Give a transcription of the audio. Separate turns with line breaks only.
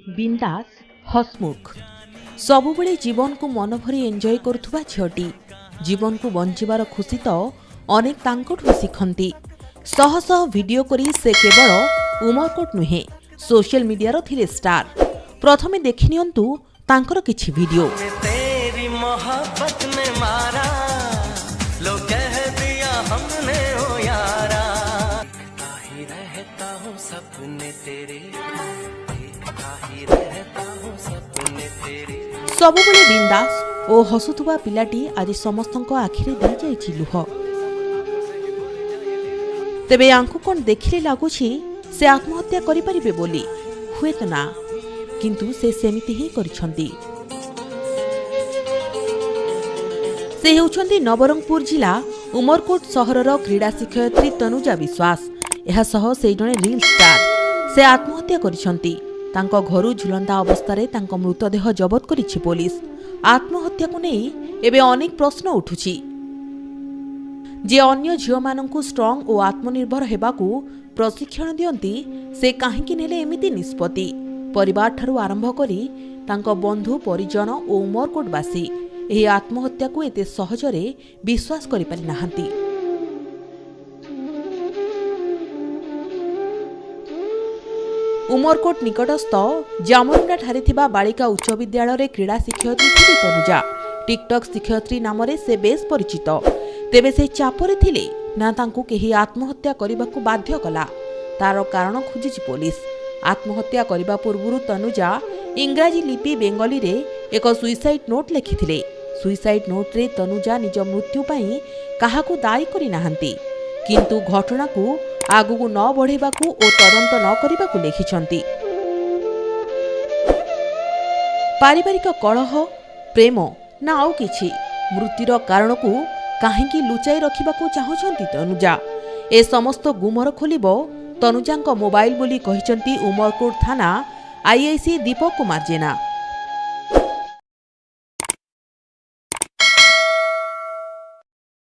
बिंदास हसमुख सबुबले जीवन को मन भरी एंजॉय करुवा झीटी जीवन को बंचार खुशी तो अनेक तांकठु शिखती शह शह वीडियो करी से केवल उमरकोट नुहे सोशल मीडिया थिले स्टार। प्रथमे देखि नियंतु तांकर किछि वीडियो।
तेरी मोहब्बत ने मारा लो कह दिया हमने ओ यारा ही रहता हूँ सपने तेरे ही रहता हूँ सपने तेरे।
सबुबले बिंदास ओ हसुथुबा पिलाटी आज समस्तक आखिरे दे जाइछि लुह। तेबे आंकु कोन देखिले लागुछि से आत्महत्या करि परिबे बोली हुए तो ना, किंतु से सेमिति ही करिछंती। से हेउछंती नवरंगपुर जिला उमरकोट सहरर क्रीड़ा शिक्षयत्री तनुजा विश्वास। एहा सह से जणे रील स्टार। से आत्महत्या करिछंती। तांको घरु झुलंदा अवस्थारे तांको मृतदेह जबत करिछि पुलिस। आत्महत्या को नै एबे अनेक प्रश्न उठुछि जे अन्य झियो माननकु स्ट्रांग और आत्मनिर्भर हेबाकू प्रशिक्षण दियंती से काहेकि नेले एमिति निष्पत्ति। परिवार ठारू आरंभ करी तांको बंधु परिजन और उमरकोटवासी एही आत्महत्या को एते सहजरे विश्वास करि पारि नाहंती। उमरकोट निकटस्थ जामरुंडा ठारे थिबा बालिका उच्च विद्यालय रे क्रीड़ा शिक्षयत्री थिले तनुजा। टिकटॉक शिक्षयत्री नामरे से बेस परिचित। तेबे से चापरे थिले ना तांकु केही आत्महत्या करिबाकू बाध्य कला। तार कारण खोजिछि पुलिस। आत्महत्या करिबा पूर्वरु तनुजा इंग्राजी लिपि बेंगली रे एक सुइसाइड नोट लिखिथिले। सुइसाइड नोट रे तनुजा निज मृत्यु पई काहाकू दायी करि नाहंती, किंतु घटना को आगुकू न बढ़ेबाकू ओ तदंत न करिबाकू लिखिछंती। पारिवारिक कलह, प्रेम ना आउ किछि मृत्युर कारण को काहेकि लुचाई रखिबाकू चाहुछंती तनुजा। ए समस्त गुमर खोलिबो तनुजांक मोबाइल बोली कहिछंती उमरकोट थाना आईआईसी दीपक कुमार जेना।